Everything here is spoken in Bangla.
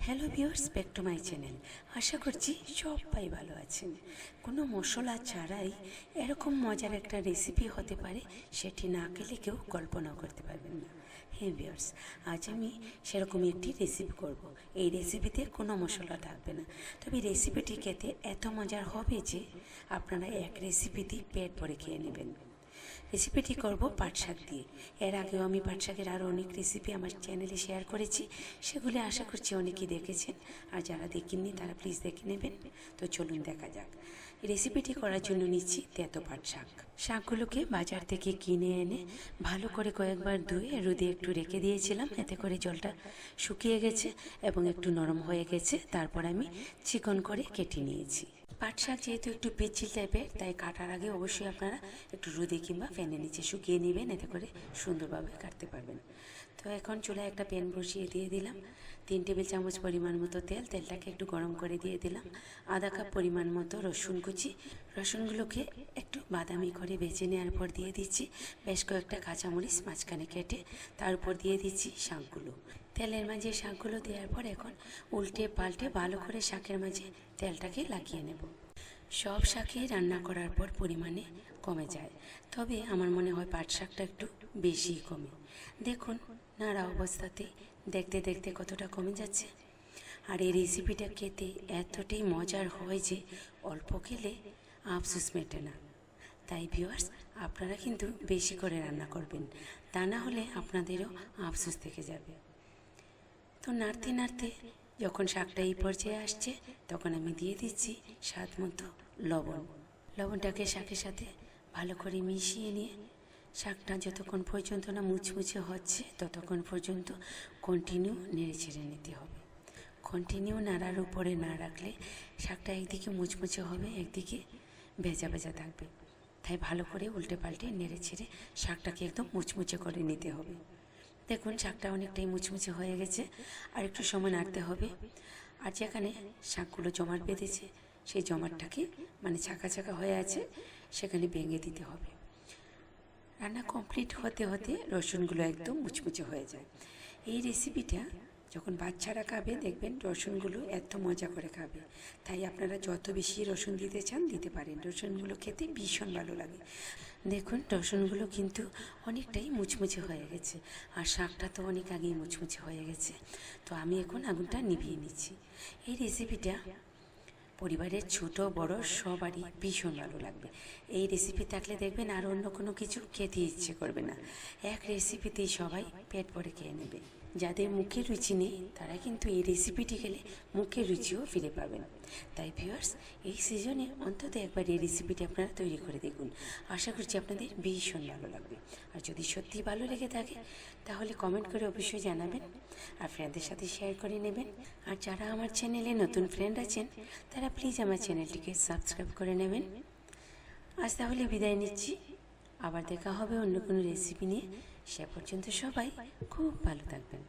Hello viewers, back to my channel. আশা করছি সবাই ভালো আছেন। কোনো মশলা ছাড়াই এরকম মজার একটা রেসিপি হতে পারে, সেটি না খেলে কেউ কল্পনা করতে পারবেন না। হ্যাঁ ভিউয়ার্স, আজ আমি সেরকমই একটি রেসিপি করব। এই রেসিপিতে কোনো মশলা থাকবে না, তবে রেসিপিটি খেতে এত মজার হবে যে আপনারা এক রেসিপিতেই পেট ভরে খেয়ে নেবেন। রেসিপিটি করব পাট শাক দিয়ে। এর আগেও আমি পাট শাকের আরও অনেক রেসিপি আমার চ্যানেলে শেয়ার করেছি, সেগুলি আশা করছি অনেকেই দেখেছেন, আর যারা দেখেননি তারা প্লিজ দেখে নেবেন। তো চলুন দেখা যাক। রেসিপিটি করার জন্য নিচ্ছি তেতো পাট শাক। শাকগুলোকে বাজার থেকে কিনে এনে ভালো করে কয়েকবার ধুয়ে রোদে একটু রেখে দিয়েছিলাম, এতে করে জলটা শুকিয়ে গেছে এবং একটু নরম হয়ে গেছে। তারপর আমি চিকন করে কেটে নিয়েছি। পাট শাক যেহেতু একটু পিচ্ছিল টাইপের, তাই কাটার আগে অবশ্যই আপনারা একটু রোদে কিংবা ফ্যানের নিচে শুকিয়ে নেবেন, এতে করে সুন্দরভাবে কাটতে পারবেন। তো এখন চুলায় একটা প্যান বসিয়ে দিয়ে দিলাম 3 টেবিল চামচ পরিমাণ মতো তেল। তেলটাকে একটু গরম করে দিয়ে দিলাম আধা কাপ পরিমাণ মতো রসুন কুচি। রসুনগুলোকে একটু বাদামি করে ভেজে নেওয়ার পর দিয়ে দিচ্ছি বেশ কয়েকটা কাঁচামরিচ মাঝখানে কেটে, তার উপর দিয়ে দিচ্ছি শাকগুলো। তেলের মাঝে শাকগুলো দেওয়ার পর এখন উল্টে পাল্টে ভালো করে শাকের মাঝে তেলটাকে লাগিয়ে নেব। সব শাকই রান্না করার পর পরিমাণে কমে যায়, তবে আমার মনে হয় পাট শাকটা একটু বেশি কমে। দেখুন নাড়া অবস্থাতেই দেখতে দেখতে কতটা কমে যাচ্ছে। আর এই রেসিপিটা খেতে এতটাই মজার হয় যে অল্প খেলে আফসোস মেটে না। তাই ভিউয়ার্স, আপনারা কিন্তু বেশি করে রান্না করবেন, তা না হলে আপনাদেরও আফসোস থেকে যাবে। তো নাড়তে নাড়তে যখন শাকটা এই পর্যায়ে আসছে, তখন আমি দিয়ে দিচ্ছি স্বাদ মতো লবণ। লবণটাকে শাকের সাথে ভালো করে মিশিয়ে নিয়ে শাকটা যতক্ষণ পর্যন্ত না মুচমুচে হচ্ছে ততক্ষণ পর্যন্ত কন্টিনিউ নেড়ে ছেড়ে নিতে হবে। কন্টিনিউ নাড়ার উপরে না রাখলে শাকটা একদিকে মুচমুচে হবে, একদিকে ভেজা ভেজা থাকবে। তাই ভালো করে উল্টে পাল্টে নেড়ে ছেড়ে শাকটাকে একদম মুচমুচে করে নিতে হবে। দেখুন শাকটা অনেকটাই মুচমুচে হয়ে গেছে, আর একটু সময় নাড়তে হবে। আর যেখানে শাকগুলো জমাট বেঁধেছে সেই জমাটটাকে মানে ছাকা ছাকা হয়ে আছে সেখানে ভেঙে দিতে হবে। রান্না কমপ্লিট হতে হতে রসুনগুলো একদম মুচমুচে হয়ে যায়। এই রেসিপিটা যখন বাচ্চারা খাবে দেখবেন রসুনগুলো এত মজা করে খাবে। তাই আপনারা যত বেশি রসুন দিতে চান দিতে পারেন, রসুনগুলো খেতে ভীষণ ভালো লাগে। দেখুন রসুনগুলো কিন্তু অনেকটাই মুচমুচে হয়ে গেছে, আর শাকটা তো অনেক আগেই মুচমুচে হয়ে গেছে। তো আমি এখন আগুনটা নিভিয়ে নিচ্ছি। এই রেসিপিটা পরিবারের ছোট বড় সবারই ভীষণ ভালো লাগবে। এই রেসিপি থাকলে দেখবেন আর অন্য কোনো কিছু খেতে ইচ্ছে করবে না, এক রেসিপিতেই সবাই পেট ভরে খেয়ে নেবে। যাদের মুখের রুচি নেই তারা কিন্তু এই রেসিপিটি খেলে মুখের রুচিও ফিরে পাবেন। তাই ভিউয়ার্স, এই সিজনে অন্তত একবার এই রেসিপিটি আপনারা তৈরি করে দেখুন, আশা করছি আপনাদের ভীষণ ভালো লাগবে। আর যদি সত্যি ভালো লেগে থাকে তাহলে কমেন্ট করে অবশ্যই জানাবেন, আর ফ্রেন্ডদের সাথে শেয়ার করে নেবেন। আর যারা আমার চ্যানেলে নতুন ফ্রেন্ড আছেন তারা প্লিজ আমার চ্যানেলটিকে সাবস্ক্রাইব করে নেবেন। আজ তাহলে বিদায় নিচ্ছি, আবার দেখা হবে অন্য কোনো রেসিপি নিয়ে। সে পর্যন্ত সবাই খুব ভালো থাকবেন।